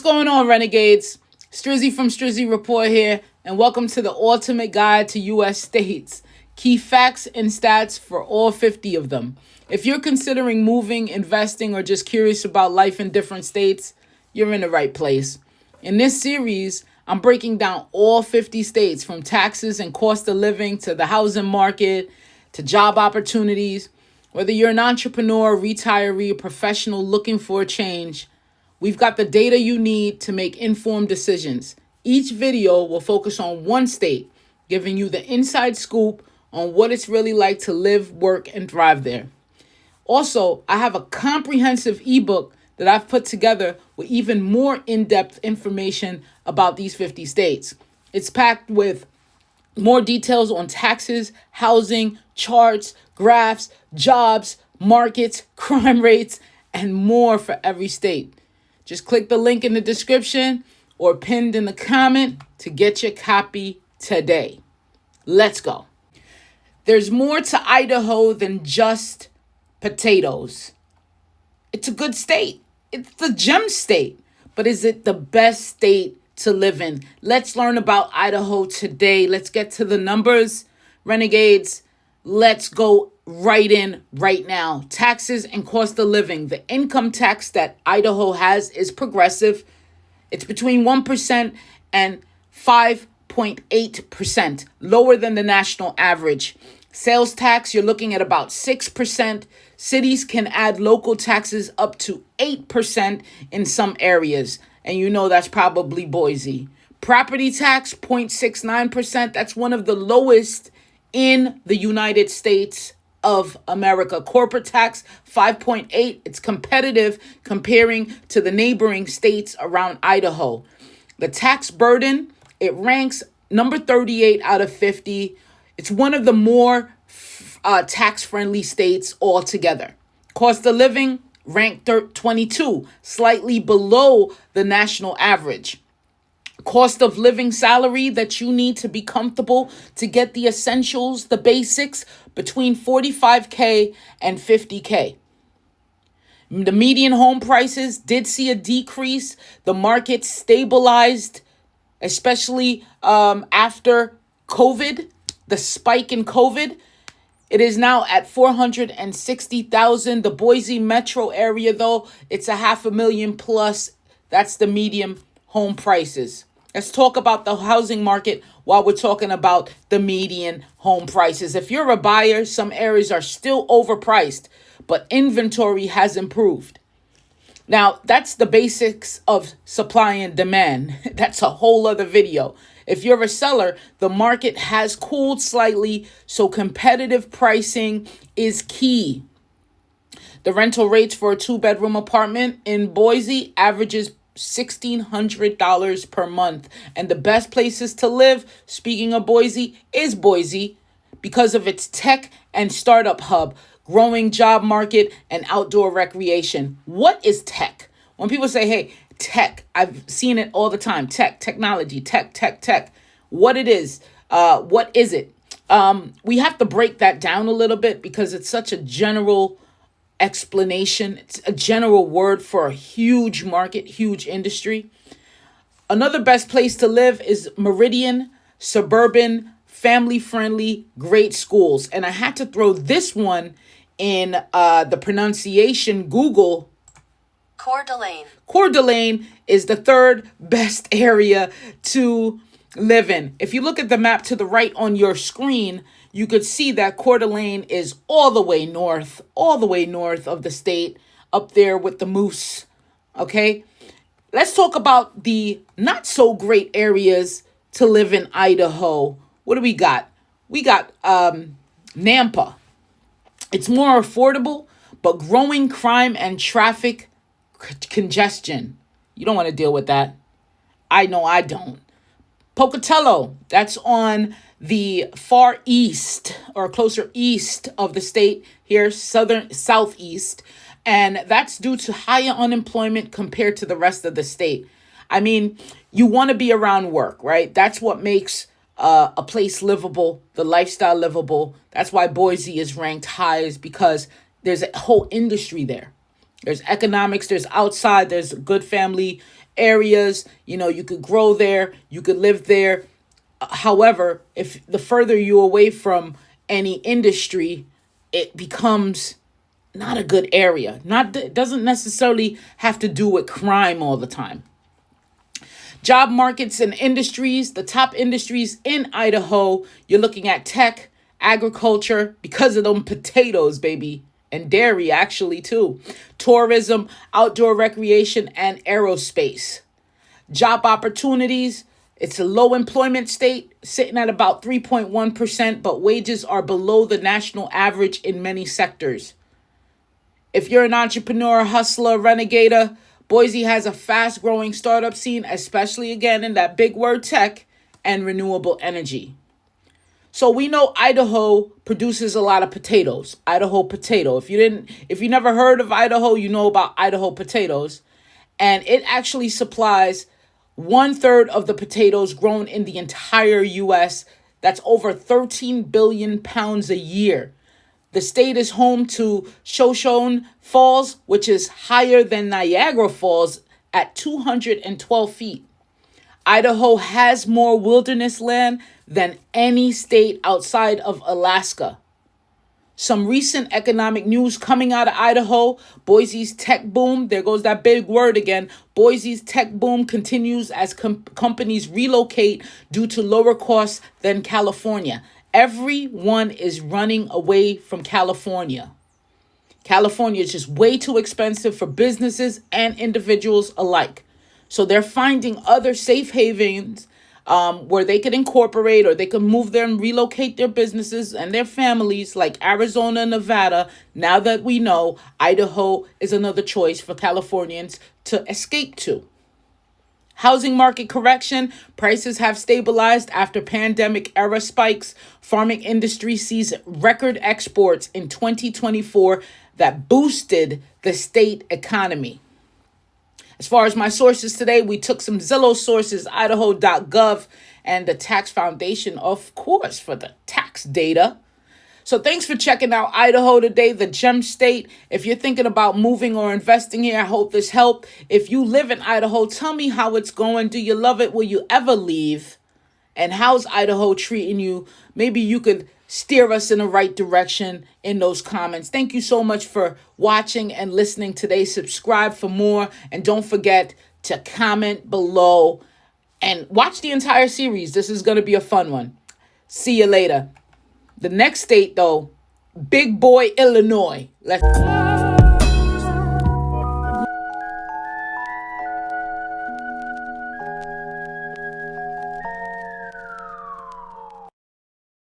going on, Renegades? Strizzy from Strizzy Report here, and welcome to the ultimate guide to U.S. states. Key facts and stats for all 50 of them. If you're considering moving, investing, or just curious about life in different states, you're in the right place. In this series, I'm breaking down all 50 states, from taxes and cost of living to the housing market to job opportunities. Whether you're an entrepreneur, retiree, or professional looking for a change, we've got the data you need to make informed decisions. Each video will focus on one state, giving you the inside scoop on what it's really like to live, work, and thrive there. Also, I have a comprehensive ebook that I've put together with even more in-depth information about these 50 states. It's packed with more details on taxes, housing, charts, graphs, jobs, markets, crime rates, and more for every state. Just click the link in the description or pinned in the comment to get your copy today. Let's go. There's more to Idaho than just potatoes. It's a good state. It's the gem state. But is it the best state to live in? Let's learn about Idaho today. Let's get to the numbers. Renegades, let's go right in right now. Taxes and cost of living. The income tax that Idaho has is progressive. It's between 1% and 5.8%, lower than the national average. Sales tax, you're looking at about 6%. Cities can add local taxes up to 8% in some areas. And you know that's probably Boise. Property tax, 0.69%. That's one of the lowest in the United States of America. Corporate tax, 5.8. It's competitive comparing to the neighboring states around Idaho. The tax burden, it ranks number 38 out of 50. It's one of the more tax-friendly states altogether. Cost of living, ranked 22, slightly below the national average. Cost of living salary that you need to be comfortable to get the essentials, the basics, between $45K and $50K. The median home prices did see a decrease. The market stabilized, especially after COVID, the spike in COVID. It is now at 460,000. The Boise metro area, though, it's a 500,000 plus. That's the median home prices. Let's talk about the housing market while we're talking about the median home prices. If you're a buyer, some areas are still overpriced, but inventory has improved. Now, that's the basics of supply and demand. That's a whole other video. If you're a seller, the market has cooled slightly, so competitive pricing is key. The rental rates for a 2-bedroom apartment in Boise averages $1,600 per month. And the best places to live, speaking of Boise, is Boise because of its tech and startup hub, growing job market, and outdoor recreation. What is tech? When people say, hey, tech, I've seen it all the time. Tech, technology, tech. What it is, what is it? We have to break that down a little bit because it's such a general explanation. It's a general word for a huge market, huge industry. Another best place to live is Meridian, suburban, family-friendly, great schools. And I had to throw this one in the pronunciation Google. Coeur d'Alene. Coeur d'Alene is the third best area to live in. If you look at the map to the right on your screen, you could see that Coeur d'Alene is all the way north of the state, up there with the moose. Okay, let's talk about the not so great areas to live in Idaho. What do we got? We got Nampa. It's more affordable, but growing crime and traffic congestion. You don't want to deal with that. I know I don't. Pocatello, that's on the far east or closer east of the state here, southeast. And that's due to higher unemployment compared to the rest of the state. I mean, you want to be around work, right? That's what makes a place livable, the lifestyle livable. That's why Boise is ranked high, is because there's a whole industry there. There's economics, there's outside, there's good family areas. You could grow there, you could live there. However, if the further you away from any industry, it becomes not a good area. It doesn't necessarily have to do with crime all the time. Job markets and industries, the top industries in Idaho, you're looking at tech, agriculture, because of them potatoes, baby, and dairy actually too. Tourism, outdoor recreation, and aerospace. Job opportunities, it's a low employment state, sitting at about 3.1%, but wages are below the national average in many sectors. If you're an entrepreneur, hustler, renegader, Boise has a fast-growing startup scene, especially again in that big word tech and renewable energy. So we know Idaho produces a lot of potatoes. Idaho potato. If you never heard of Idaho, you know about Idaho potatoes. And it actually supplies 1/3 of the potatoes grown in the entire US. That's over 13 billion pounds a year. The state is home to Shoshone Falls, which is higher than Niagara Falls at 212 feet. Idaho has more wilderness land than any state outside of Alaska. Some recent economic news coming out of Idaho: Boise's tech boom. There goes that big word again. Boise's tech boom continues as companies relocate due to lower costs than California. Everyone is running away from California. California is just way too expensive for businesses and individuals alike. So they're finding other safe havens where they could incorporate, or they could move there and relocate their businesses and their families, like Arizona and Nevada. Now that we know, Idaho is another choice for Californians to escape to. Housing market correction. Prices have stabilized after pandemic era spikes. Farming industry sees record exports in 2024 that boosted the state economy. As far as my sources today, we took some Zillow sources, idaho.gov, and the Tax Foundation, of course, for the tax data. So thanks for checking out Idaho today, the gem state. If you're thinking about moving or investing here, I hope this helped. If you live in Idaho, tell me how it's going. Do you love it? Will you ever leave? And how's Idaho treating you? Maybe you could steer us in the right direction in those comments. Thank you so much for watching and listening today. Subscribe for more. And don't forget to comment below and watch the entire series. This is going to be a fun one. See you later. The next state, though, big boy Illinois. Let's